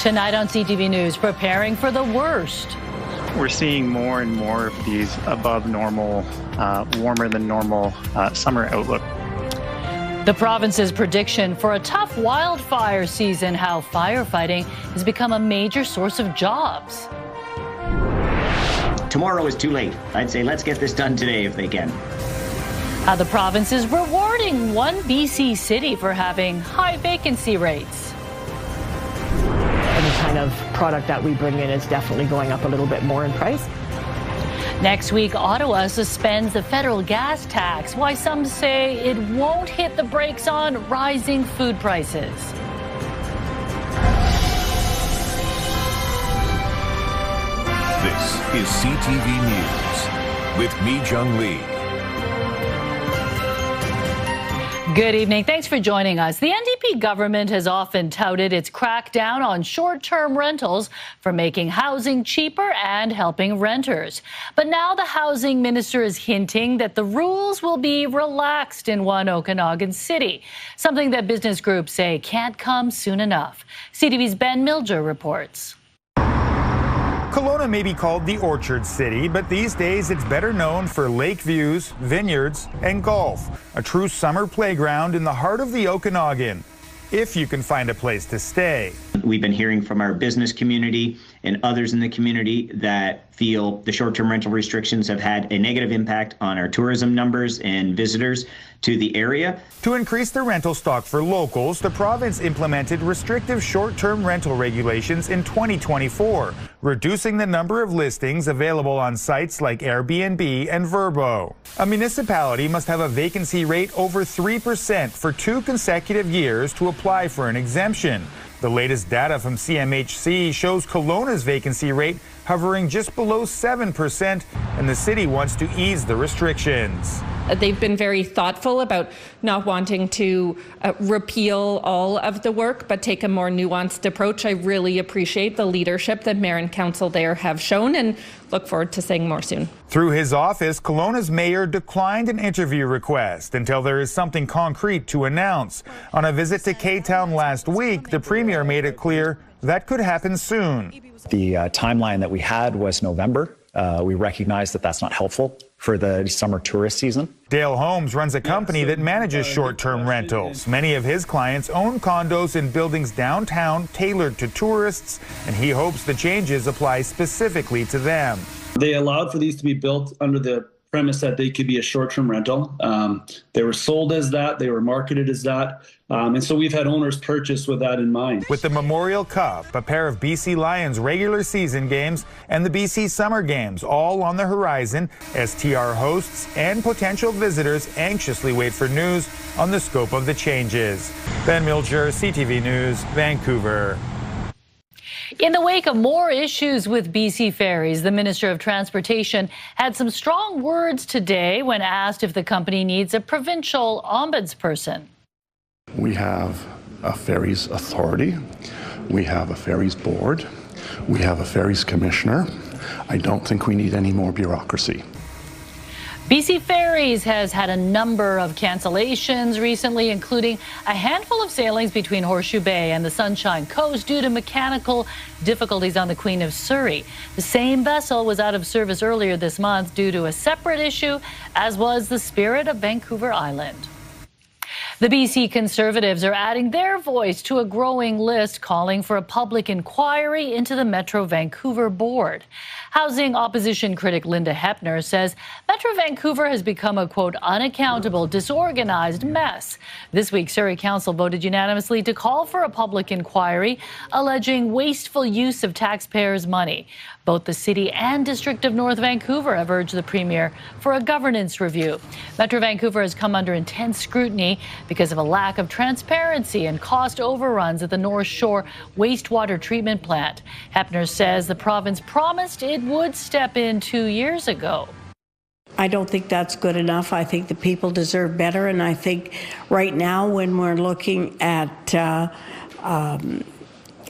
Tonight on CTV News, preparing for the worst. We're seeing more and more of these above normal, warmer than normal summer outlook. The province's prediction for a tough wildfire season, how firefighting has become a major source of jobs. Tomorrow is too late. I'd say let's get this done today if they can. How the province is rewarding one BC city for having high vacancy rates. Any kind of product that we bring in is definitely going up a little bit more in price. Next week, Ottawa suspends the federal gas tax. Why some say it won't hit the brakes on rising food prices. This is CTV News with me, Jung Lee. Good evening. Thanks for joining us. The NDP government has often touted its crackdown on short-term rentals for making housing cheaper and helping renters. But now the housing minister is hinting that the rules will be relaxed in one Okanagan city, something that business groups say can't come soon enough. CTV's Ben Milger reports. Kelowna may be called the Orchard City, but these days it's better known for lake views, vineyards, and golf. A true summer playground in the heart of the Okanagan, if you can find a place to stay. We've been hearing from our business community and others in the community that feel the short-term rental restrictions have had a negative impact on our tourism numbers and visitors to the area. To increase the rental stock for locals, the province implemented restrictive short-term rental regulations in 2024, reducing the number of listings available on sites like Airbnb and Vrbo. A municipality must have a vacancy rate over 3% for 2 consecutive years to apply for an exemption. The latest data from CMHC shows Kelowna's vacancy rate hovering just below 7%, and the city wants to ease the restrictions. They've been very thoughtful about not wanting to repeal all of the work, but take a more nuanced approach. I really appreciate the leadership that Mayor and Council there have shown, and look forward to saying more soon. Through his office, Kelowna's mayor declined an interview request until there is something concrete to announce. On a visit to K-Town last week, the premier made it clear that could happen soon. The timeline that we had was November. We recognize that that's not helpful for the summer tourist season. Dale Holmes runs a company that manages short-term rentals. Many of his clients own condos in buildings downtown tailored to tourists, and he hopes the changes apply specifically to them. They allowed for these to be built under the premise that they could be a short-term rental. They were sold as that, they were marketed as that, and so we've had owners purchase with that in mind. With the Memorial Cup, a pair of BC Lions regular season games, and the BC Summer Games all on the horizon, STR hosts and potential visitors anxiously wait for news on the scope of the changes. Ben Milger, CTV News, Vancouver. In the wake of more issues with BC Ferries, the Minister of Transportation had some strong words today when asked if the company needs a provincial ombudsperson. We have a Ferries authority, we have a Ferries board, we have a Ferries commissioner. I don't think we need any more bureaucracy. BC Ferries has had a number of cancellations recently, including a handful of sailings between Horseshoe Bay and the Sunshine Coast due to mechanical difficulties on the Queen of Surrey. The same vessel was out of service earlier this month due to a separate issue, as was the Spirit of Vancouver Island. The BC Conservatives are adding their voice to a growing list calling for a public inquiry into the Metro Vancouver board. Housing opposition critic Linda Hepner says Metro Vancouver has become a, quote, unaccountable, disorganized mess. This week, Surrey Council voted unanimously to call for a public inquiry alleging wasteful use of taxpayers' money. Both the City and District of North Vancouver have urged the Premier for a governance review. Metro Vancouver has come under intense scrutiny because of a lack of transparency and cost overruns at the North Shore wastewater treatment plant. Hepner says the province promised it would step in 2 years ago. I don't think that's good enough. I think the people deserve better, and I think right now when we're looking at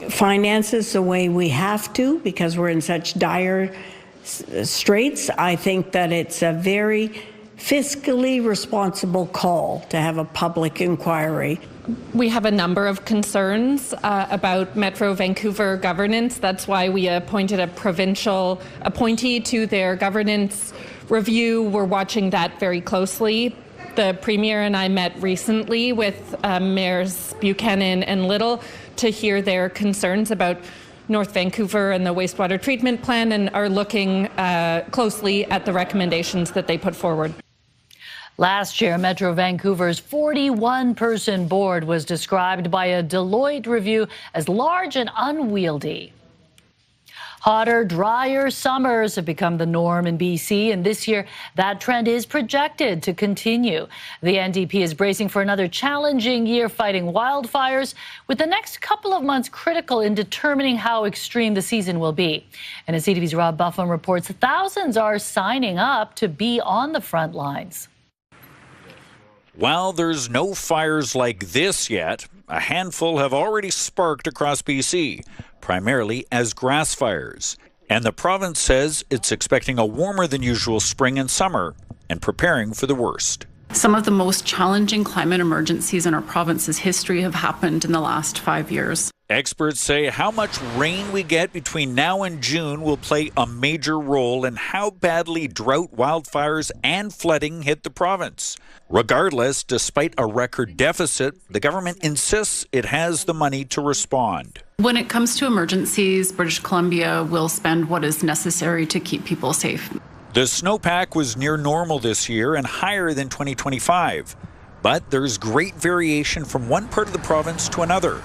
finances the way we have to because we're in such dire straits, I think that it's a very fiscally responsible call to have a public inquiry. We have a number of concerns about Metro Vancouver governance. That's why we appointed a provincial appointee to their governance review. We're watching that very closely. The Premier and I met recently with Mayors Buchanan and Little to hear their concerns about North Vancouver and the wastewater treatment plan, and are looking closely at the recommendations that they put forward. Last year, Metro Vancouver's 41-person board was described by a Deloitte review as large and unwieldy. Hotter, drier summers have become the norm in BC, and this year that trend is projected to continue. The NDP is bracing for another challenging year fighting wildfires, with the next couple of months critical in determining how extreme the season will be. And as CTV's Rob Buffum reports, thousands are signing up to be on the front lines. While there's no fires like this yet, a handful have already sparked across BC, primarily as grass fires. And the province says it's expecting a warmer than usual spring and summer and preparing for the worst. Some of the most challenging climate emergencies in our province's history have happened in the last 5 years. Experts say how much rain we get between now and June will play a major role in how badly drought, wildfires, and flooding hit the province. Regardless, despite a record deficit, the government insists it has the money to respond. When it comes to emergencies, British Columbia will spend what is necessary to keep people safe. The snowpack was near normal this year and higher than 2025. But there's great variation from one part of the province to another.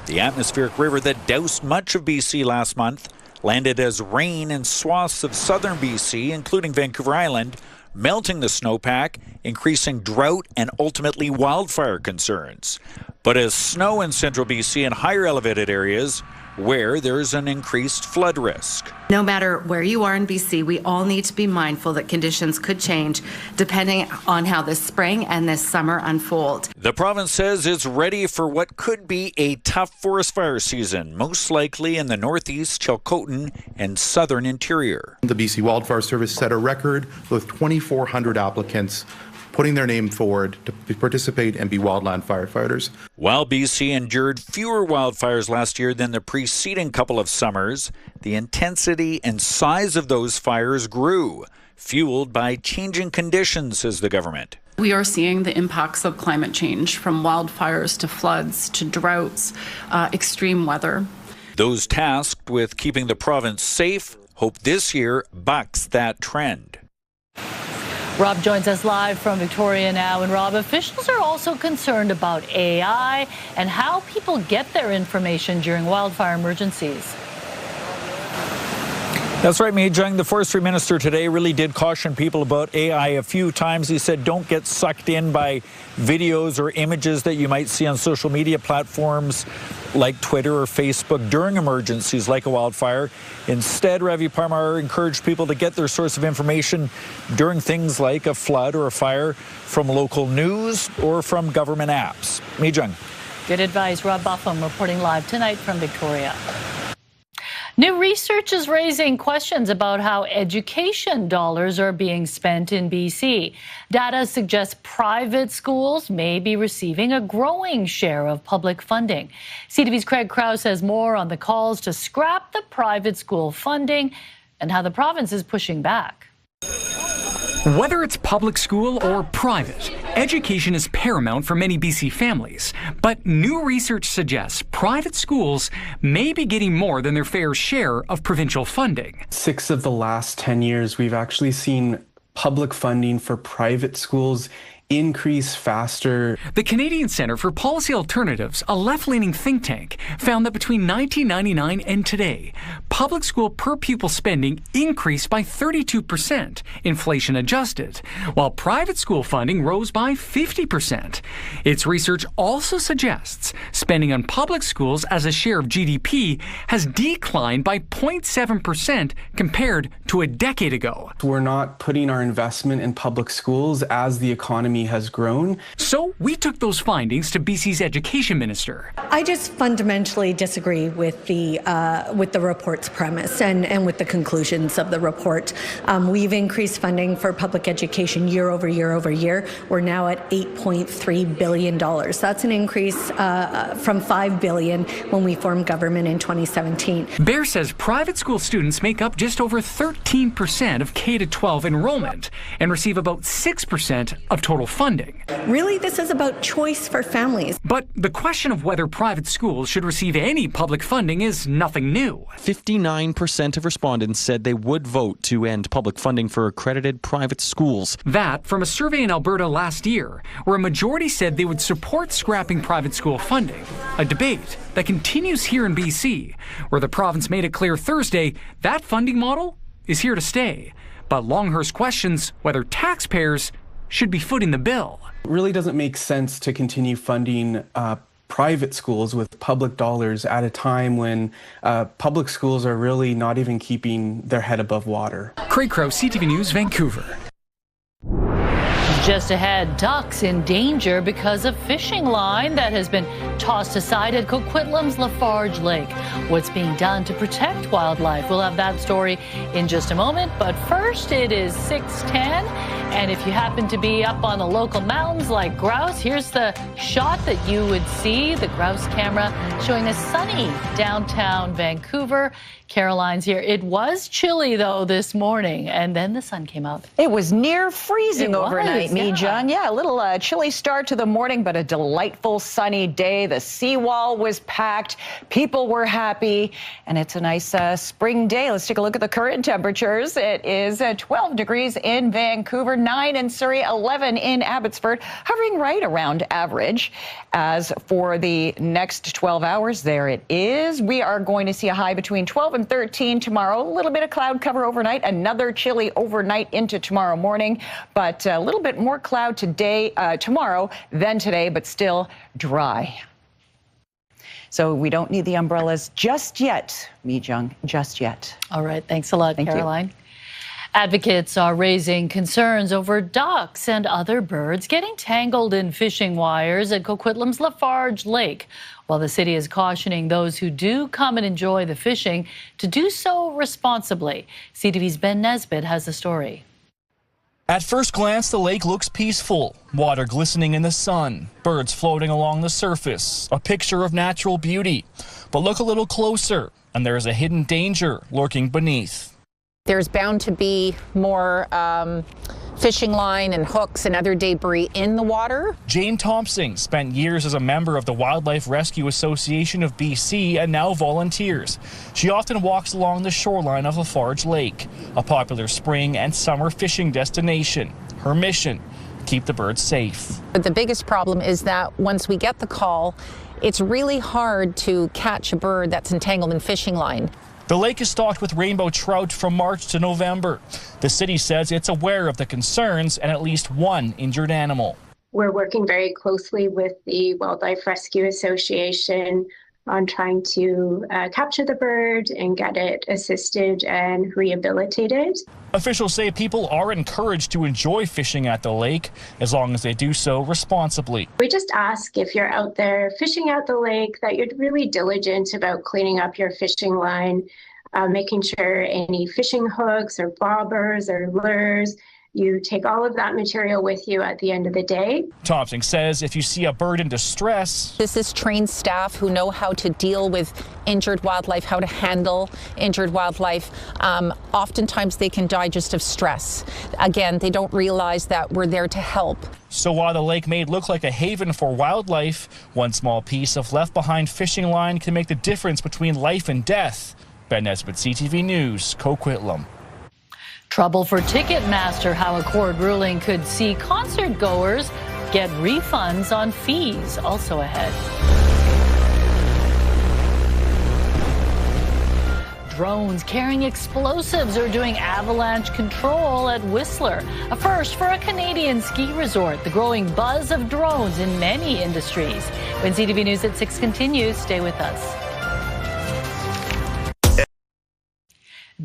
The atmospheric river that doused much of BC last month landed as rain in swaths of southern BC, including Vancouver Island, melting the snowpack, increasing drought and ultimately wildfire concerns. But as snow in central BC and higher elevated areas where there's an increased flood risk. No matter where you are in BC, we all need to be mindful that conditions could change depending on how this spring and this summer unfold. The province says it's ready for what could be a tough forest fire season, most likely in the northeast, Chilcotin, and southern interior. The BC Wildfire Service set a record with 2,400 applicants putting their name forward to participate and be wildland firefighters. While BC endured fewer wildfires last year than the preceding couple of summers, the intensity and size of those fires grew, fueled by changing conditions, says the government. We are seeing the impacts of climate change, from wildfires to floods to droughts, extreme weather. Those tasked with keeping the province safe hope this year bucks that trend. Rob joins us live from Victoria now. And Rob, officials are also concerned about AI and how people get their information during wildfire emergencies. That's right, Mei Jung. The forestry minister today really did caution people about AI a few times. He said, don't get sucked in by videos or images that you might see on social media platforms like Twitter or Facebook during emergencies like a wildfire. Instead, Ravi Parmar encouraged people to get their source of information during things like a flood or a fire from local news or from government apps. Mei Jung. Good advice. Rob Buffum reporting live tonight from Victoria. New research is raising questions about how education dollars are being spent in BC. Data suggests private schools may be receiving a growing share of public funding. CTV's Craig Krause has more on the calls to scrap the private school funding and how the province is pushing back. Whether it's public school or private, education is paramount for many BC families. But new research suggests private schools may be getting more than their fair share of provincial funding. 6 of the last 10 years, we've actually seen public funding for private schools increase faster. The Canadian Centre for Policy Alternatives, a left-leaning think tank, found that between 1999 and today, public school per pupil spending increased by 32%, inflation adjusted, while private school funding rose by 50%. Its research also suggests spending on public schools as a share of GDP has declined by 0.7% compared to a decade ago. We're not putting our investment in public schools as the economy has grown. So we took those findings to BC's education minister. I just fundamentally disagree with the report report's premise and with the conclusions of the report. We've increased funding for public education year over year over year. We're now at $8.3 billion. That's an increase from $5 billion when we formed government in 2017. Bear says private school students make up just over 13% of K-12 enrollment and receive about 6% of total funding. Really, this is about choice for families. But the question of whether private schools should receive any public funding is nothing new. 59% of respondents said they would vote to end public funding for accredited private schools. That from a survey in Alberta last year, where a majority said they would support scrapping private school funding. A debate that continues here in BC, where the province made it clear Thursday that funding model is here to stay. But Longhurst questions whether taxpayers should be footing the bill. It really doesn't make sense to continue funding private schools with public dollars at a time when public schools are really not even keeping their head above water. Craig Crow, CTV News, Vancouver. Just ahead, ducks in danger because of fishing line that has been tossed aside at Coquitlam's Lafarge Lake. What's being done to protect wildlife? We'll have that story in just a moment. But first, it is 6:10. And if you happen to be up on the local mountains like grouse, here's the shot that you would see, the grouse camera showing a sunny downtown Vancouver. Caroline's here. It was chilly, though, this morning, and then the sun came out. It was near freezing overnight, yeah. John. Yeah, a little chilly start to the morning, but a delightful sunny day. The seawall was packed. People were happy, and it's a nice spring day. Let's take a look at the current temperatures. It is 12 degrees in Vancouver, 9 in Surrey, 11 in Abbotsford, hovering right around average. As for the next 12 hours, there it is. We are going to see a high between 12 and 13 tomorrow. A little bit of cloud cover overnight, another chilly overnight into tomorrow morning, but a little bit more cloud tomorrow than today, but still dry. So we don't need the umbrellas just yet, Mi-Jung, just yet. All right, thanks a lot, Thank Caroline. You. Advocates are raising concerns over ducks and other birds getting tangled in fishing wires at Coquitlam's Lafarge Lake, while the city is cautioning those who do come and enjoy the fishing to do so responsibly. CTV's Ben Nesbitt has the story. At first glance, the lake looks peaceful. Water glistening in the sun, birds floating along the surface, a picture of natural beauty. But look a little closer, and there is a hidden danger lurking beneath. There's bound to be more fishing line and hooks and other debris in the water. Jane Thompson spent years as a member of the Wildlife Rescue Association of BC and now volunteers. She often walks along the shoreline of Lafarge Lake, a popular spring and summer fishing destination. Her mission, keep the birds safe. But the biggest problem is that once we get the call, it's really hard to catch a bird that's entangled in fishing line. The lake is stocked with rainbow trout from March to November. The city says it's aware of the concerns and at least one injured animal. We're working very closely with the Wildlife Rescue Association on trying to capture the bird and get it assisted and rehabilitated. Officials say people are encouraged to enjoy fishing at the lake as long as they do so responsibly. We just ask if you're out there fishing at the lake that you're really diligent about cleaning up your fishing line, making sure any fishing hooks or bobbers or lures, you take all of that material with you at the end of the day. Thompson says if you see a bird in distress. This is trained staff who know how to deal with injured wildlife, how to handle injured wildlife. Oftentimes they can die just of stress. Again, they don't realize that we're there to help. So while the lake may look like a haven for wildlife, one small piece of left behind fishing line can make the difference between life and death. Ben Nesbitt, CTV News, Coquitlam. Trouble for Ticketmaster, how a court ruling could see concert goers get refunds on fees. Also ahead. Drones carrying explosives are doing avalanche control at Whistler. A first for a Canadian ski resort. The growing buzz of drones in many industries. When CTV News at 6 continues, stay with us.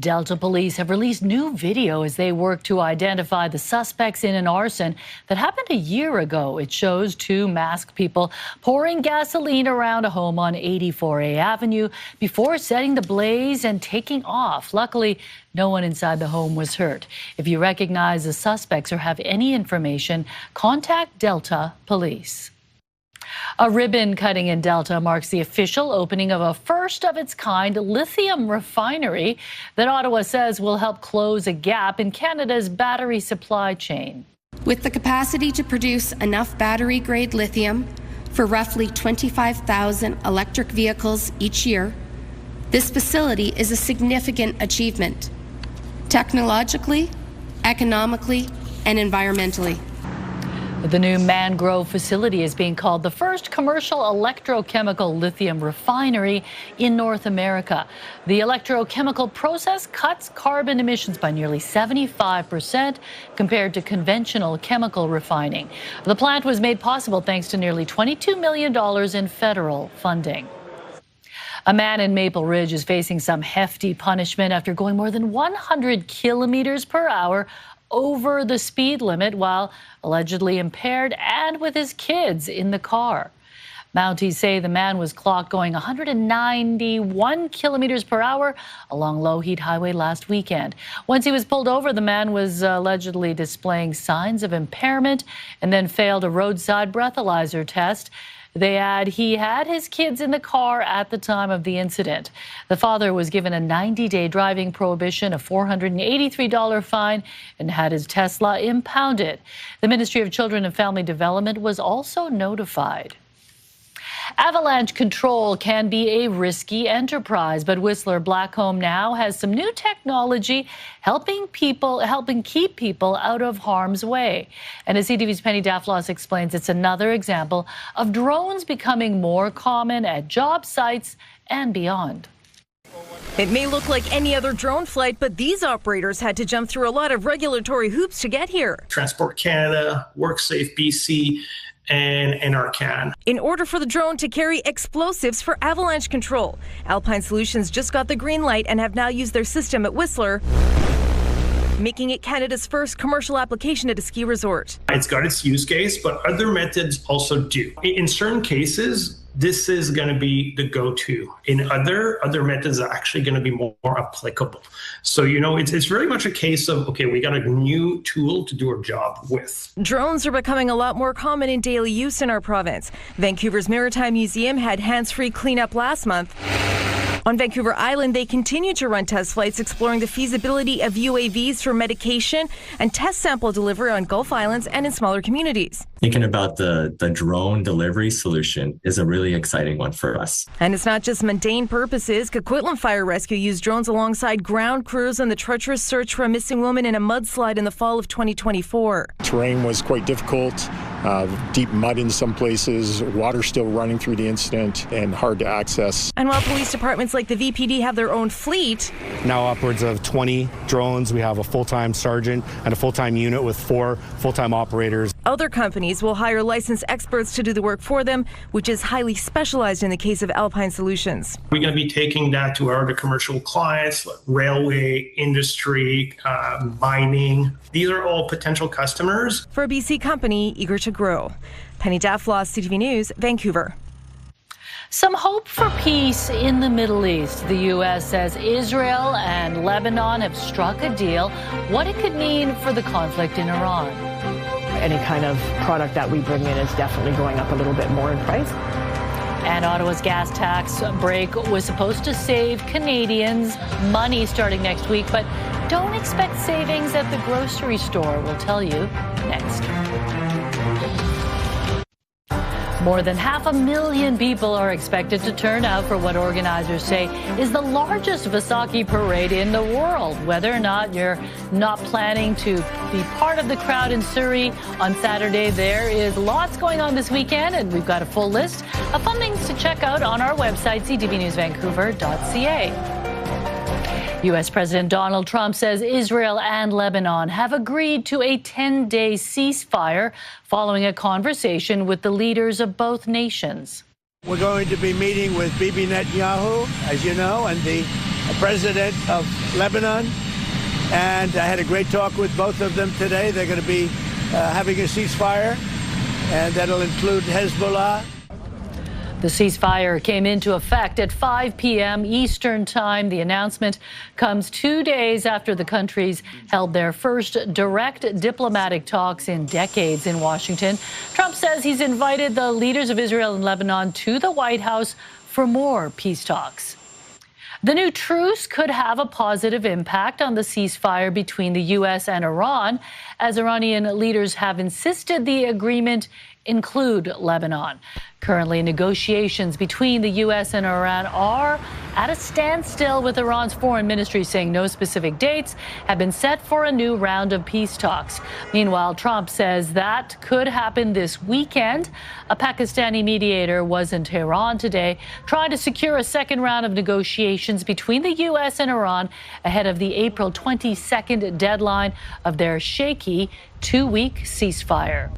Delta police have released new video as they work to identify the suspects in an arson that happened a year ago. It shows two masked people pouring gasoline around a home on 84A Avenue before setting the blaze and taking off. Luckily, no one inside the home was hurt. If you recognize the suspects or have any information, contact Delta Police. A ribbon cutting in Delta marks the official opening of a first-of-its-kind lithium refinery that Ottawa says will help close a gap in Canada's battery supply chain. With the capacity to produce enough battery-grade lithium for roughly 25,000 electric vehicles each year, this facility is a significant achievement, technologically, economically, and environmentally. The new Mangrove facility is being called the first commercial electrochemical lithium refinery in North America. The electrochemical process cuts carbon emissions by nearly 75% compared to conventional chemical refining. The plant was made possible thanks to nearly $22 million in federal funding. A man in Maple Ridge is facing some hefty punishment after going more than 100 kilometers per hour over the speed limit while allegedly impaired and with his kids in the car. Mounties say the man was clocked going 191 kilometers per hour along Lougheed Highway last weekend. Once he was pulled over, the man was allegedly displaying signs of impairment and then failed a roadside breathalyzer test. They add he had his kids in the car at the time of the incident. The father was given a 90-day driving prohibition, a $483 fine, and had his Tesla impounded. The Ministry of Children and Family Development was also notified. Avalanche control can be a risky enterprise, but Whistler Blackcomb now has some new technology helping keep people out of harm's way. And as CTV's Penny Daflos explains, it's another example of drones becoming more common at job sites and beyond. It may look like any other drone flight, but these operators had to jump through a lot of regulatory hoops to get here. Transport Canada, WorkSafe BC, and NRCan. In order for the drone to carry explosives for avalanche control, Alpine Solutions just got the green light and have now used their system at Whistler, making it Canada's first commercial application at a ski resort. It's got its use case, but other methods also do. In certain cases, this is going to be the go-to. In other methods are actually going to be more applicable. So, it's very much a case of, okay, we got a new tool to do our job with. Drones are becoming a lot more common in daily use in our province. Vancouver's Maritime Museum had hands-free cleanup last month. On Vancouver Island, they continue to run test flights exploring the feasibility of UAVs for medication and test sample delivery on Gulf Islands and in smaller communities. Thinking about the drone delivery solution is a really exciting one for us. And it's not just mundane purposes. Coquitlam Fire Rescue used drones alongside ground crews on the treacherous search for a missing woman in a mudslide in the fall of 2024. Terrain was quite difficult. Deep mud in some places, water still running through the incident, and hard to access. And while police departments like the VPD have their own fleet, now upwards of 20 drones. We have a full-time sergeant and a full-time unit with 4 full-time operators. Other companies will hire licensed experts to do the work for them, which is highly specialized in the case of Alpine Solutions. We're going to be taking that to our other commercial clients, like railway, industry, mining. These are all potential customers. For a BC company eager to grow. Penny Daflos, CTV News, Vancouver. Some hope for peace in the Middle East. The U.S. says Israel and Lebanon have struck a deal. What it could mean for the conflict in Iran. Any kind of product that we bring in is definitely going up a little bit more in price. And Ottawa's gas tax break was supposed to save Canadians money starting next week, but don't expect savings at the grocery store. We'll tell you next. More than 500,000 people are expected to turn out for what organizers say is the largest Vaisakhi parade in the world. Whether or not you're not planning to be part of the crowd in Surrey on Saturday, there is lots going on this weekend, and we've got a full list of fun things to check out on our website, ctvnewsvancouver.ca. U.S. President Donald Trump says Israel and Lebanon have agreed to a 10-day ceasefire following a conversation with the leaders of both nations. We're going to be meeting with Bibi Netanyahu, as you know, and the president of Lebanon, and I had a great talk with both of them today. They're going to be having a ceasefire, and that'll include Hezbollah. The ceasefire came into effect at 5 p.m. Eastern Time. The announcement comes 2 days after the countries held their first direct diplomatic talks in decades in Washington. Trump says he's invited the leaders of Israel and Lebanon to the White House for more peace talks. The new truce could have a positive impact on the ceasefire between the U.S. and Iran, as Iranian leaders have insisted the agreement include Lebanon. Currently, negotiations between the U.S. and Iran are at a standstill, with Iran's foreign ministry saying no specific dates have been set for a new round of peace talks. Meanwhile, Trump says that could happen this weekend. A Pakistani mediator was in Tehran today trying to secure a second round of negotiations between the U.S. and Iran ahead of the April 22nd deadline of their shaky 2-week ceasefire.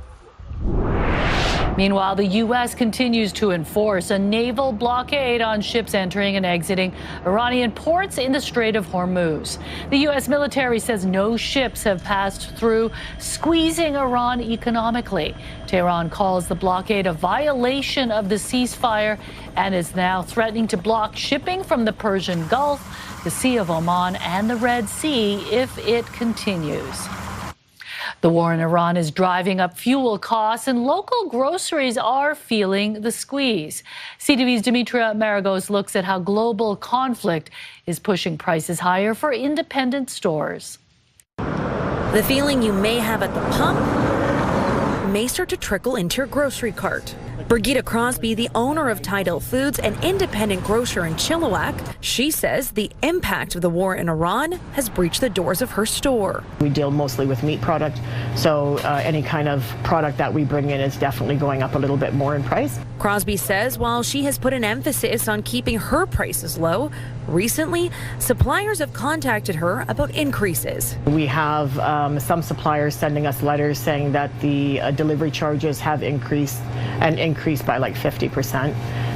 Meanwhile, the U.S. continues to enforce a naval blockade on ships entering and exiting Iranian ports in the Strait of Hormuz. The U.S. military says no ships have passed through, squeezing Iran economically. Tehran calls the blockade a violation of the ceasefire and is now threatening to block shipping from the Persian Gulf, the Sea of Oman, and the Red Sea if it continues. The war in Iran is driving up fuel costs, and local groceries are feeling the squeeze. CTV's Dimitra Maragos looks at how global conflict is pushing prices higher for independent stores. The feeling you may have at the pump may start to trickle into your grocery cart. Brigitte Crosby, the owner of Tidal Foods, an independent grocer in Chilliwack, she says the impact of the war in Iran has breached the doors of her store. We deal mostly with meat product, so any kind of product that we bring in is definitely going up a little bit more in price. Crosby says while she has put an emphasis on keeping her prices low, recently suppliers have contacted her about increases. We have some suppliers sending us letters saying that the delivery charges have increased by like 50%,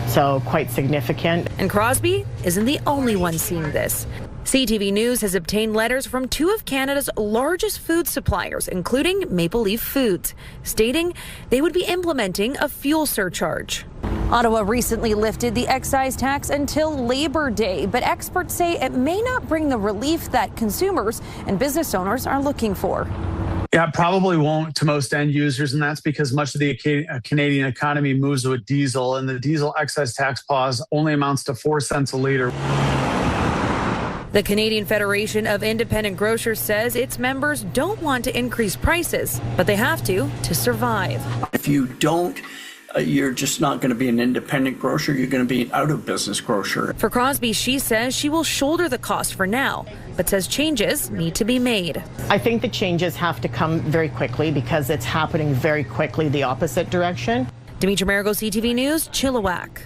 so quite significant. And Crosby isn't the only one seeing this. CTV News has obtained letters from two of Canada's largest food suppliers, including Maple Leaf Foods, stating they would be implementing a fuel surcharge. Ottawa recently lifted the excise tax until Labor Day, but experts say it may not bring the relief that consumers and business owners are looking for. Yeah, it probably won't to most end users, and that's because much of the Canadian economy moves with diesel, and the diesel excise tax pause only amounts to 4 cents a litre. The Canadian Federation of Independent Grocers says its members don't want to increase prices, but they have to survive. If you don't, you're just not going to be an independent grocer. You're going to be an out-of-business grocer. For Crosby, she says she will shoulder the cost for now, but says changes need to be made. I think the changes have to come very quickly because it's happening very quickly the opposite direction. Dimitra Maragos, CTV News, Chilliwack.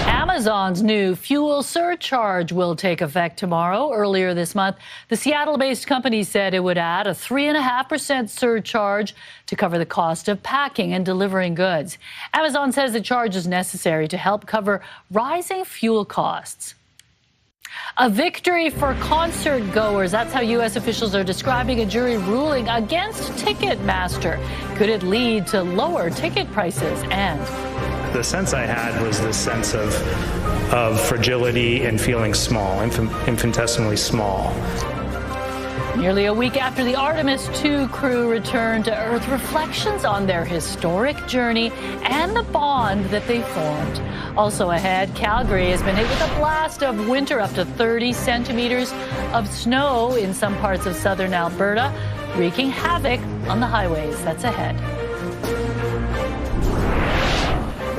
Amazon's new fuel surcharge will take effect tomorrow. Earlier this month, the Seattle-based company said it would add a 3.5% surcharge to cover the cost of packing and delivering goods. Amazon says the charge is necessary to help cover rising fuel costs. A victory for concert goers. That's how U.S. officials are describing a jury ruling against Ticketmaster. Could it lead to lower ticket prices? And the sense I had was this sense of fragility and feeling small, infinitesimally small. Nearly a week after the Artemis II crew returned to Earth, reflections on their historic journey and the bond that they formed. Also ahead, Calgary has been hit with a blast of winter, up to 30 centimeters of snow in some parts of southern Alberta, wreaking havoc on the highways. That's ahead.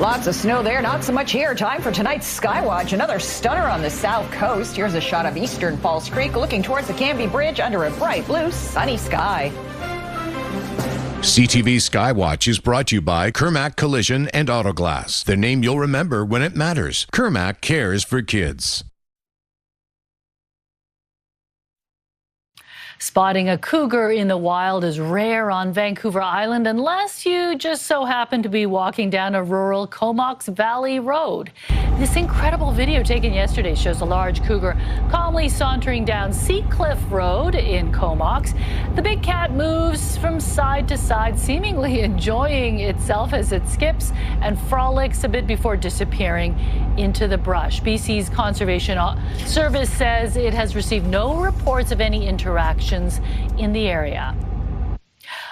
Lots of snow there, not so much here. Time for tonight's Skywatch. Another stunner on the south coast. Here's a shot of eastern Falls Creek looking towards the Cambie Bridge under a bright blue sunny sky. CTV Skywatch is brought to you by Kermac Collision and Autoglass, the name you'll remember when it matters. Kermac cares for kids. Spotting a cougar in the wild is rare on Vancouver Island unless you just so happen to be walking down a rural Comox Valley road. This incredible video taken yesterday shows a large cougar calmly sauntering down Seacliff Road in Comox. The big cat moves from side to side, seemingly enjoying itself as it skips and frolics a bit before disappearing into the brush. BC's Conservation Service says it has received no reports of any interactions in the area.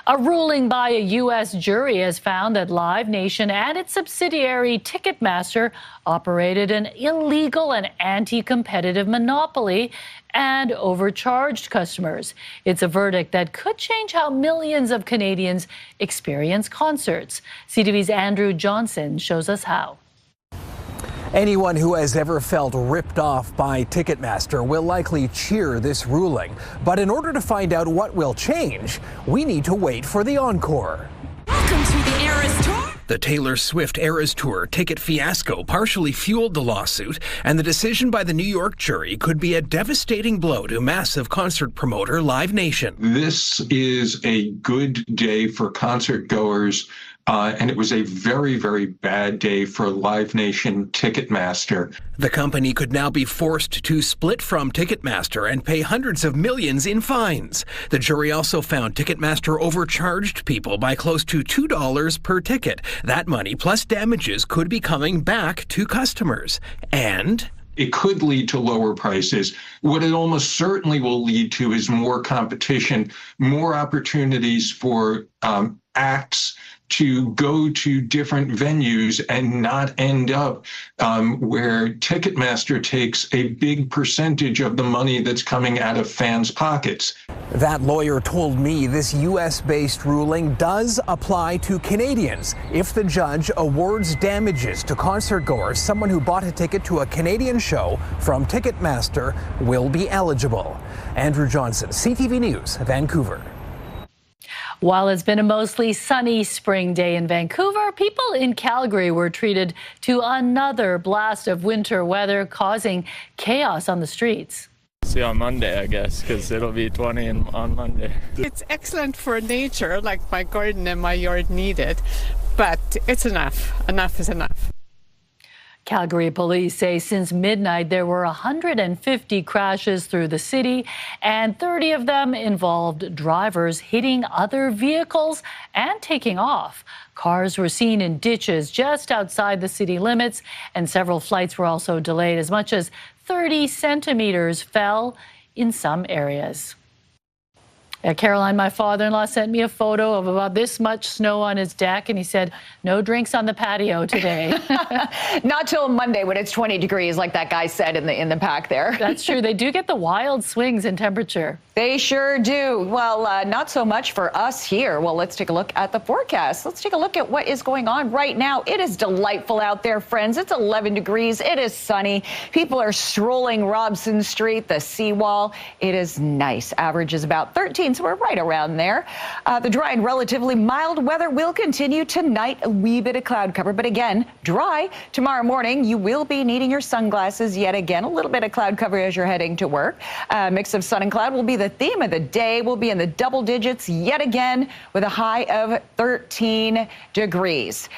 A ruling by a U.S. jury has found that Live Nation and its subsidiary Ticketmaster operated an illegal and anti-competitive monopoly and overcharged customers. It's a verdict that could change how millions of Canadians experience concerts. CTV's Andrew Johnson shows us how. Anyone who has ever felt ripped off by Ticketmaster will likely cheer this ruling. But in order to find out what will change, we need to wait for the encore. Welcome to the Eras Tour. The Taylor Swift Eras Tour ticket fiasco partially fueled the lawsuit, and the decision by the New York jury could be a devastating blow to massive concert promoter Live Nation. This is a good day for concert goers. And it was a very, very bad day for Live Nation Ticketmaster. The company could now be forced to split from Ticketmaster and pay hundreds of millions in fines. The jury also found Ticketmaster overcharged people by close to $2 per ticket. That money plus damages could be coming back to customers. And it could lead to lower prices. What it almost certainly will lead to is more competition, more opportunities for acts to go to different venues and not end up where Ticketmaster takes a big percentage of the money that's coming out of fans' pockets. That lawyer told me this U.S.-based ruling does apply to Canadians if the judge awards damages to concertgoers. Someone who bought a ticket to a Canadian show from Ticketmaster will be eligible. Andrew Johnson, CTV News, Vancouver. While it's been a mostly sunny spring day in Vancouver, people in Calgary were treated to another blast of winter weather, causing chaos on the streets. See on Monday, I guess, because it'll be 20 on Monday. It's excellent for nature, like my garden and my yard need it, but it's enough. Enough is enough. Calgary police say since midnight there were 150 crashes through the city, and 30 of them involved drivers hitting other vehicles and taking off. Cars were seen in ditches just outside the city limits, and several flights were also delayed. As much as 30 centimeters fell in some areas. Caroline, my father-in-law, sent me a photo of about this much snow on his deck, and he said, no drinks on the patio today. Not till Monday when it's 20 degrees, like that guy said in the pack there. That's true. They do get the wild swings in temperature. They sure do. Well, not so much for us here. Well, let's take a look at the forecast. Let's take a look at what is going on right now. It is delightful out there, friends. It's 11 degrees. It is sunny. People are strolling Robson Street, the seawall. It is nice. Average is about 13, so we're right around there. The dry and relatively mild weather will continue tonight. A wee bit of cloud cover, but again, dry. Tomorrow morning, you will be needing your sunglasses yet again. A little bit of cloud cover as you're heading to work. Mix of sun and cloud will be the theme of the day. Will be in the double digits yet again with a high of 13 degrees.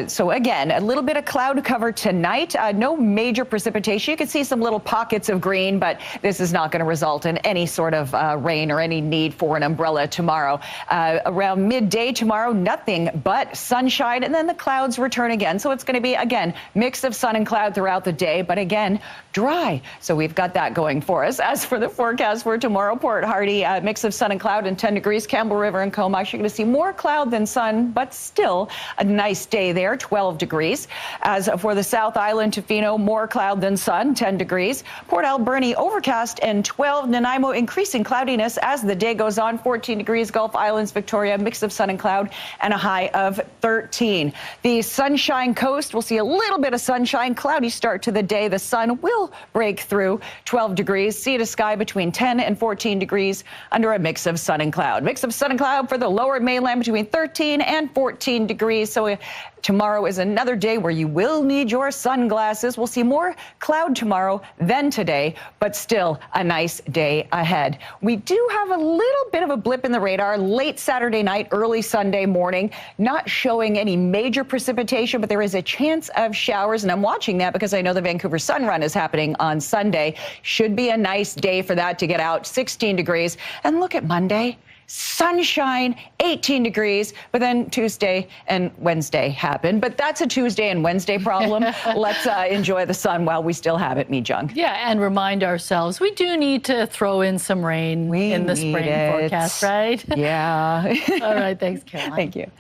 So again, a little bit of cloud cover tonight. No major precipitation. You can see some little pockets of green, but this is not going to result in any sort of rain or any need for an umbrella tomorrow. Around midday tomorrow, nothing but sunshine, and then the clouds return again. So it's going to be, again, mix of sun and cloud throughout the day, but again, dry. So we've got that going for us. As for the forecast for tomorrow, Port Hardy, mix of sun and cloud and 10 degrees. Campbell River and Comox, you're going to see more cloud than sun, but still a nice day there, 12 degrees. As for the South Island, Tofino, more cloud than sun, 10 degrees. Port Alberni, overcast and 12. Nanaimo, increasing cloudiness as the day goes on, 14 degrees. Gulf Islands, Victoria, mix of sun and cloud and a high of 13. The Sunshine Coast will see a little bit of sunshine, cloudy start to the day. The sun will break through, 12 degrees. Sea to sky between 10 and 14 degrees under a mix of sun and cloud. Mix of sun and cloud for the lower mainland between 13 and 14 degrees. So Tomorrow is another day where you will need your sunglasses. We'll see more cloud tomorrow than today, but still a nice day ahead. We do have a little bit of a blip in the radar late Saturday night, early Sunday morning, not showing any major precipitation, but there is a chance of showers, and I'm watching that because I know the Vancouver Sun Run is happening on Sunday. Should be a nice day for that to get out, 16 degrees. And look at Monday. Sunshine, 18 degrees, but then Tuesday and Wednesday happen. But that's a Tuesday and Wednesday problem. Let's enjoy the sun while we still have it, Mijung. Yeah, and remind ourselves we do need to throw in some rain in the spring forecast, right? Yeah. All right, thanks, Caroline. Thank you.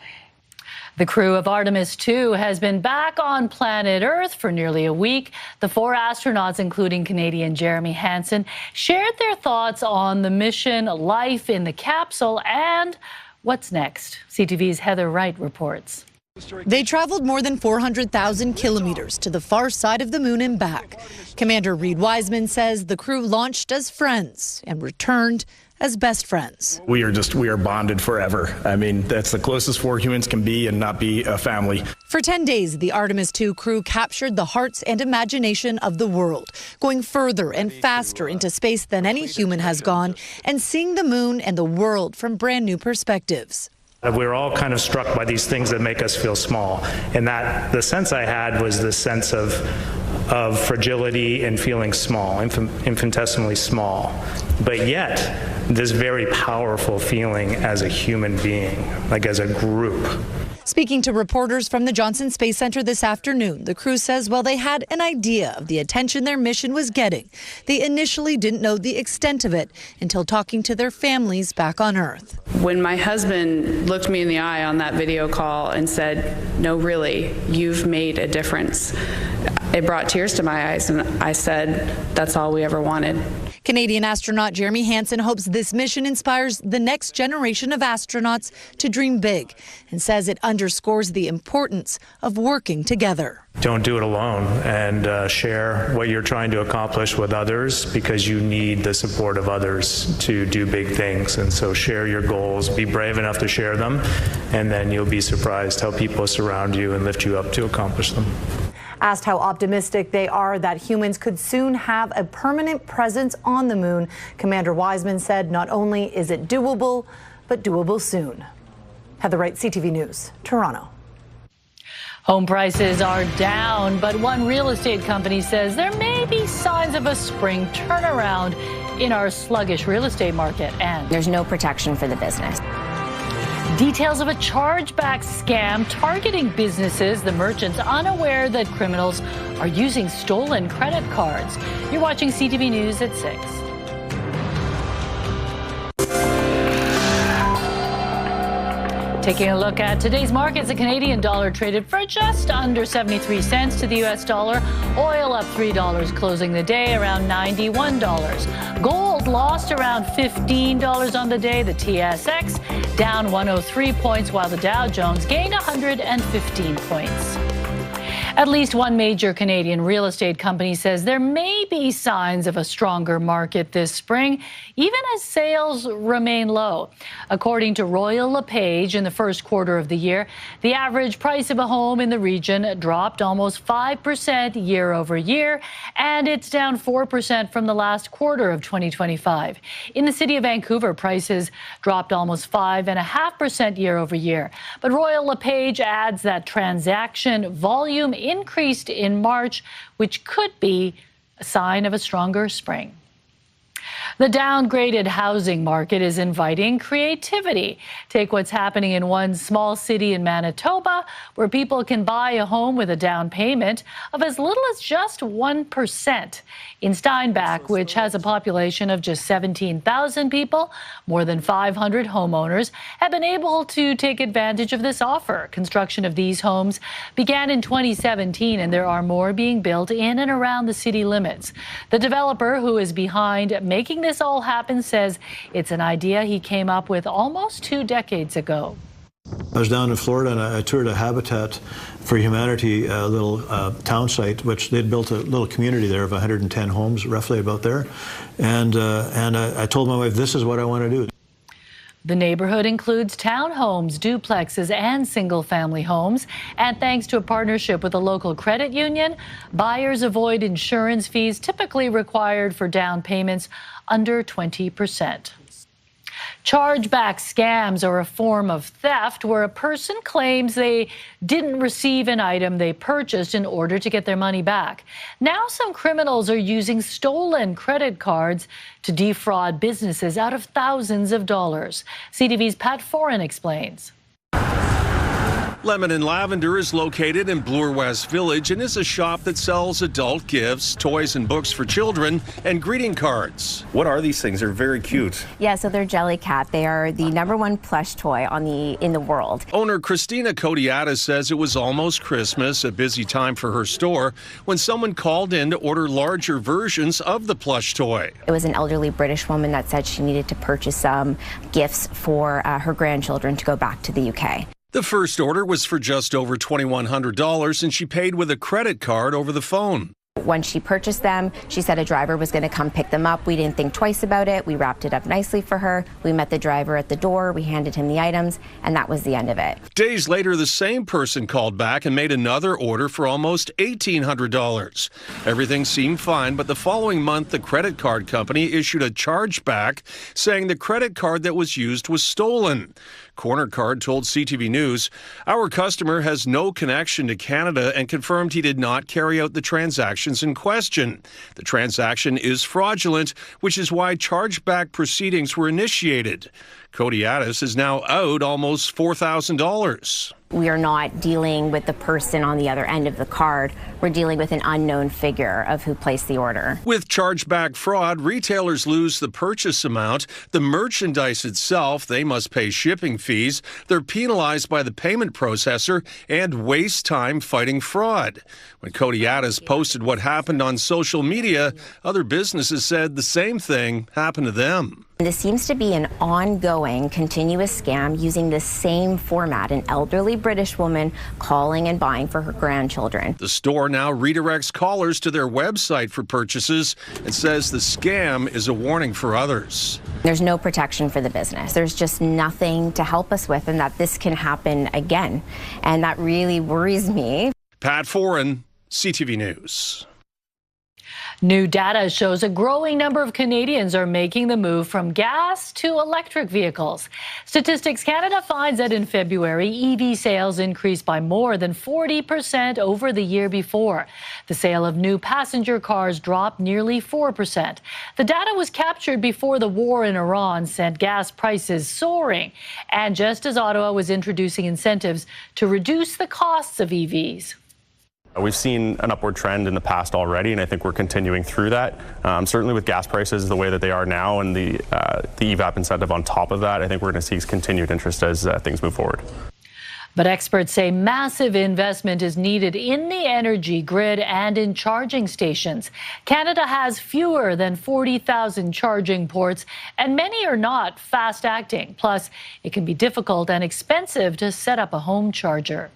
The crew of Artemis II has been back on planet Earth for nearly a week. The 4 astronauts, including Canadian Jeremy Hansen, shared their thoughts on the mission, life in the capsule, and what's next. CTV's Heather Wright reports. They traveled more than 400,000 kilometers to the far side of the moon and back. Commander Reid Wiseman says the crew launched as friends and returned as best friends. We are bonded forever. I mean, that's the closest 4 humans can be and not be a family. For 10 days, the Artemis II crew captured the hearts and imagination of the world, going further and faster into space than any human has gone, and seeing the moon and the world from brand new perspectives. We're all kind of struck by these things that make us feel small. And that the sense I had was the sense of fragility and feeling small, infinitesimally small. But yet, this very powerful feeling as a human being, like as a group. Speaking to reporters from the Johnson Space Center this afternoon, the crew says while they had an idea of the attention their mission was getting, they initially didn't know the extent of it until talking to their families back on Earth. When my husband looked me in the eye on that video call and said, "No, really, you've made a difference," it brought tears to my eyes, and I said, "That's all we ever wanted." Canadian astronaut Jeremy Hansen hopes this mission inspires the next generation of astronauts to dream big and says it underscores the importance of working together. Don't do it alone, and share what you're trying to accomplish with others, because you need the support of others to do big things. And so share your goals, be brave enough to share them, and then you'll be surprised how people surround you and lift you up to accomplish them. Asked how optimistic they are that humans could soon have a permanent presence on the moon, Commander Wiseman said not only is it doable, but doable soon. Heather Wright, CTV News, Toronto. Home prices are down, but one real estate company says there may be signs of a spring turnaround in our sluggish real estate market. And there's no protection for the business. Details of a chargeback scam targeting businesses, the merchants unaware that criminals are using stolen credit cards. You're watching CTV News at 6. Taking a look at today's markets, the Canadian dollar traded for just under 73 cents to the U.S. dollar. Oil up $3, closing the day around $91. Gold lost around $15 on the day. The TSX down 103 points, while the Dow Jones gained 115 points. At least one major Canadian real estate company says there may be signs of a stronger market this spring, even as sales remain low. According to Royal LePage, in the first quarter of the year, the average price of a home in the region dropped almost 5% year over year, and it's down 4% from the last quarter of 2025. In the city of Vancouver, prices dropped almost 5.5% year over year. But Royal LePage adds that transaction volume increased in March, which could be a sign of a stronger spring. The downgraded housing market is inviting creativity. Take what's happening in one small city in Manitoba, where people can buy a home with a down payment of as little as just 1%. In Steinbach, which has a population of just 17,000 people, more than 500 homeowners have been able to take advantage of this offer. Construction of these homes began in 2017, and there are more being built in and around the city limits. The developer who is behind making this all happen says it's an idea he came up with almost 2 decades ago. I was down in Florida and I toured a Habitat for Humanity little town site, which they'd built a little community there of 110 homes, roughly about there. And I told my wife, this is what I want to do. The neighborhood includes townhomes, duplexes, and single-family homes. And thanks to a partnership with a local credit union, buyers avoid insurance fees typically required for down payments under 20%. Chargeback scams are a form of theft where a person claims they didn't receive an item they purchased in order to get their money back. Now some criminals are using stolen credit cards to defraud businesses out of thousands of dollars. CTV's Pat Foran explains. Lemon and Lavender is located in Bloor West Village and is a shop that sells adult gifts, toys and books for children, and greeting cards. What are these things? They're very cute. Yeah, so they're Jellycat. They are the #1 plush toy in the world. Owner Christina Kodiatis says it was almost Christmas, a busy time for her store, when someone called in to order larger versions of the plush toy. It was an elderly British woman that said she needed to purchase some gifts for her grandchildren to go back to the UK. The first order was for just over $2,100, and she paid with a credit card over the phone. When she purchased them, she said a driver was going to come pick them up. We didn't think twice about it. We wrapped it up nicely for her. We met the driver at the door. We handed him the items, and that was the end of it. Days later, the same person called back and made another order for almost $1,800. Everything seemed fine, but the following month, the credit card company issued a chargeback saying the credit card that was used was stolen. Corner Card told CTV News, "Our customer has no connection to Canada and confirmed he did not carry out the transactions in question. The transaction is fraudulent, which is why chargeback proceedings were initiated." Kodiatis is now owed almost $4,000. We are not dealing with the person on the other end of the card. We're dealing with an unknown figure of who placed the order. With chargeback fraud, retailers lose the purchase amount, the merchandise itself, they must pay shipping fees, they're penalized by the payment processor, and waste time fighting fraud. When Kodiatis posted what happened on social media, other businesses said the same thing happened to them. This seems to be an ongoing, continuous scam using the same format, an elderly British woman calling and buying for her grandchildren. The store now redirects callers to their website for purchases and says the scam is a warning for others. There's no protection for the business. There's just nothing to help us with, and that this can happen again. And that really worries me. Pat Foran, CTV News. New data shows a growing number of Canadians are making the move from gas to electric vehicles. Statistics Canada finds that in February, EV sales increased by more than 40% over the year before. The sale of new passenger cars dropped nearly 4%. The data was captured before the war in Iran sent gas prices soaring, and just as Ottawa was introducing incentives to reduce the costs of EVs. We've seen an upward trend in the past already, and I think we're continuing through that. Certainly with gas prices the way that they are now and the EVAP incentive on top of that, I think we're going to see continued interest as things move forward. But experts say massive investment is needed in the energy grid and in charging stations. Canada has fewer than 40,000 charging ports, and many are not fast-acting. Plus, it can be difficult and expensive to set up a home charger.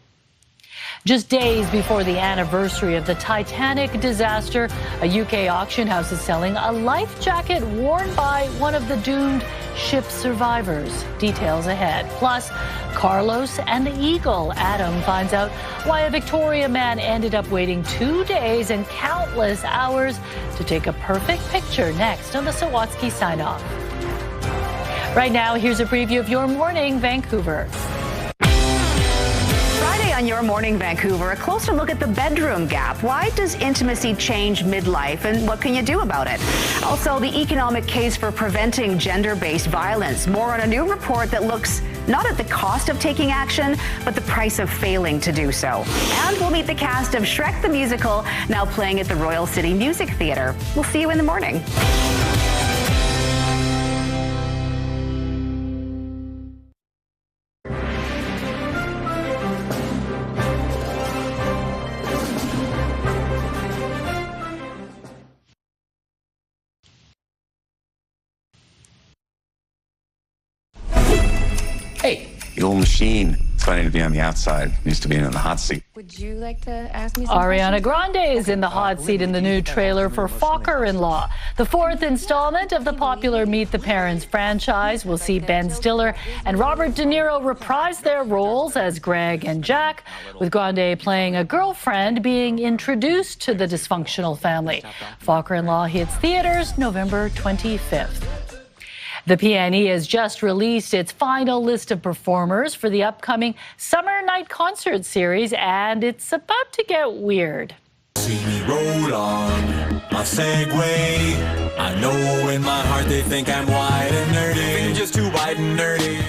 Just days before the anniversary of the Titanic disaster, a UK auction house is selling a life jacket worn by one of the doomed ship's survivors. Details ahead. Plus, Carlos and the Eagle. Adam finds out why a Victoria man ended up waiting 2 days and countless hours to take a perfect picture. Next on the Sawatsky sign-off. Right now, here's a preview of your morning, Vancouver. On Your Morning Vancouver, a closer look at the bedroom gap. Why does intimacy change midlife, and what can you do about it? Also, the economic case for preventing gender-based violence. More on a new report that looks not at the cost of taking action, but the price of failing to do so. And we'll meet the cast of Shrek the Musical, now playing at the Royal City Music Theatre. We'll see you in the morning. Hey, The old machine. It's funny to be on the outside. Used to be in the hot seat. Would you like to ask me some Ariana questions? Grande is in the hot seat in the new trailer for Focker-in-Law. The fourth installment of the popular Meet the Parents franchise will see Ben Stiller and Robert De Niro reprise their roles as Greg and Jack, with Grande playing a girlfriend being introduced to the dysfunctional family. Focker-in-Law hits theaters November 25th. The PNE has just released its final list of performers for the upcoming Summer Night Concert Series, and it's about to get weird. See me roll on my Segway. I know in my heart they think I'm wide and nerdy. Just too wide and nerdy.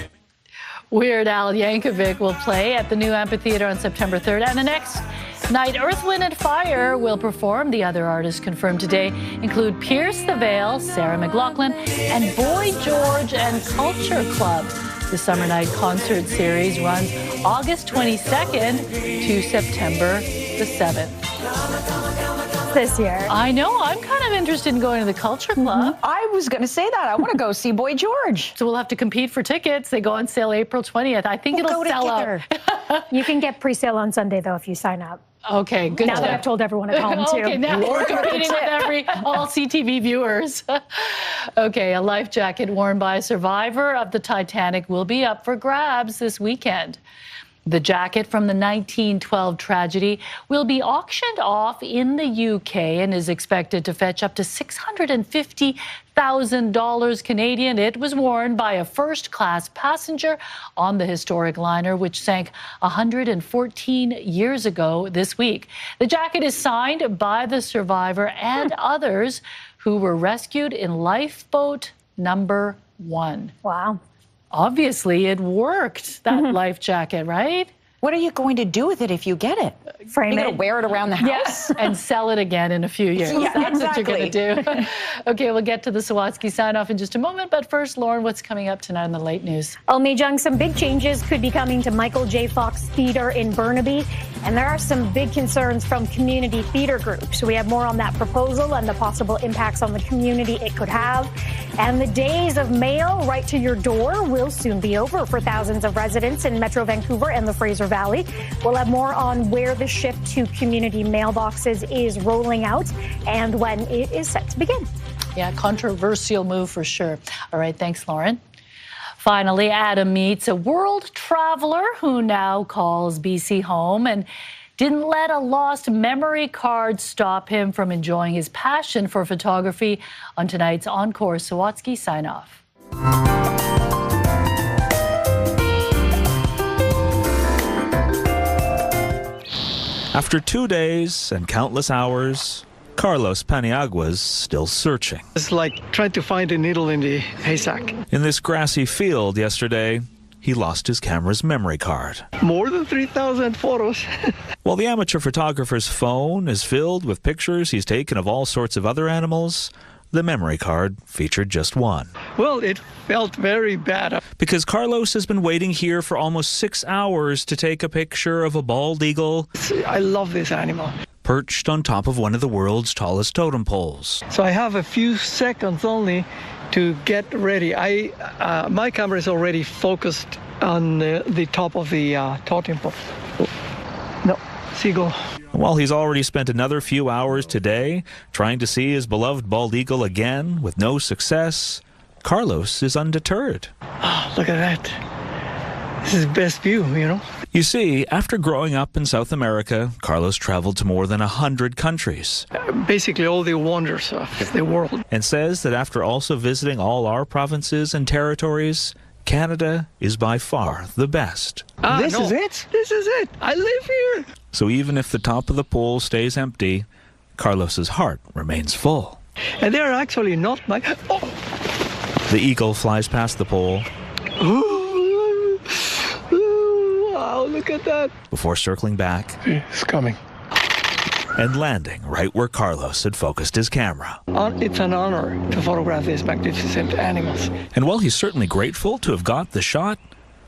Weird Al Yankovic will play at the new amphitheater on September 3rd, and the next night, Earth, Wind & Fire will perform. The other artists confirmed today include Pierce the Veil, Sarah McLachlan, and Boy George and Culture Club. The Summer Night Concert Series runs August 22nd to September the 7th. This year. I know. I'm kind of interested in going to the Culture Club. I was going to say that. I want to go see Boy George. So we'll have to compete for tickets. They go on sale April 20th. I think it'll sell out. You can get pre-sale on Sunday, though, if you sign up. Okay, good. Now that I've told everyone at home, too. Okay, now we're competing with all CTV viewers. Okay, a life jacket worn by a survivor of the Titanic will be up for grabs this weekend. The jacket from the 1912 tragedy will be auctioned off in the UK and is expected to fetch up to $650,000 Canadian. It was worn by a first-class passenger on the historic liner, which sank 114 years ago this week. The jacket is signed by the survivor and others who were rescued in lifeboat number 1. Wow. Obviously, it worked, that life jacket, right? What are you going to do with it if you get it? Frame You're it. going to wear it around the house? Yes, and sell it again in a few years. Yeah, That's what you're exactly. going to do. Okay, we'll get to the Sawatsky sign-off in just a moment. But first, Lauren, what's coming up tonight in the late news? Mijung, some big changes could be coming to Michael J. Fox Theatre in Burnaby. And there are some big concerns from community theatre groups. We have more on that proposal and the possible impacts on the community it could have. And the days of mail right to your door will soon be over for thousands of residents in Metro Vancouver and the Fraser Valley. We'll have more on where the shift to community mailboxes is rolling out and when it is set to begin. Yeah, controversial move for sure. All right, thanks, Lauren. Finally, Adam meets a world traveler who now calls BC home and didn't let a lost memory card stop him from enjoying his passion for photography on tonight's Encore Sawatsky sign-off. After 2 days and countless hours, Carlos Paniagua's still searching. It's like trying to find a needle in the haystack. In this grassy field yesterday, he lost his camera's memory card. More than 3,000 photos. While the amateur photographer's phone is filled with pictures he's taken of all sorts of other animals, the memory card featured just one. Well, it felt very bad. Because Carlos has been waiting here for almost 6 hours to take a picture of a bald eagle. I love this animal. Perched on top of one of the world's tallest totem poles. So I have a few seconds only to get ready. My camera is already focused on the top of the totem pole. No, seagull. While he's already spent another few hours today trying to see his beloved bald eagle again with no success, Carlos is undeterred. Oh, look at that. This is the best view, you know. You see, after growing up in South America, Carlos traveled to more than 100 countries. Basically all the wonders of the world. And says that after also visiting all our provinces and territories, Canada is by far the best. This is it? This is it. I live here. So even if the top of the pole stays empty, Carlos's heart remains full. And they're actually not my... Oh. The eagle flies past the pole. Wow, look at that. Before circling back. It's coming. And landing right where Carlos had focused his camera. It's an honor to photograph these magnificent animals. And while he's certainly grateful to have got the shot,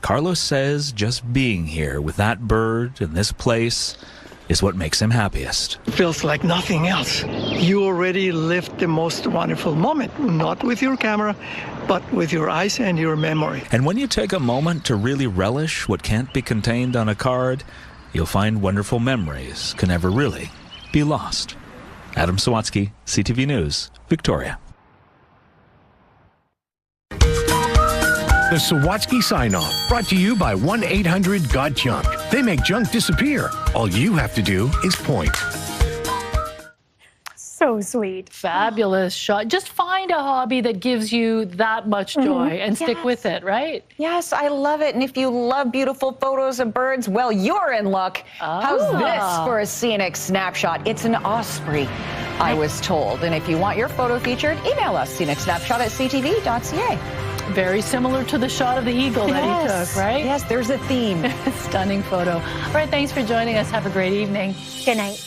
Carlos says just being here with that bird in this place is what makes him happiest. Feels like nothing else. You already lived the most wonderful moment, not with your camera, but with your eyes and your memory. And when you take a moment to really relish what can't be contained on a card, you'll find wonderful memories can never really be lost. Adam Sawatsky, CTV News, Victoria. The Sawatsky sign-off, brought to you by 1-800-GOT-JUNK. They make junk disappear. All you have to do is point. So sweet. Fabulous shot. Just find a hobby that gives you that much joy and stick with it, right? Yes, I love it. And if you love beautiful photos of birds, well, you're in luck. How's this for a scenic snapshot? It's an osprey, I was told. And if you want your photo featured, email us, scenicsnapshot@ctv.ca. Very similar to the shot of the eagle that he took, right? Yes, there's a theme. Stunning photo. All right, thanks for joining us. Have a great evening. Good night.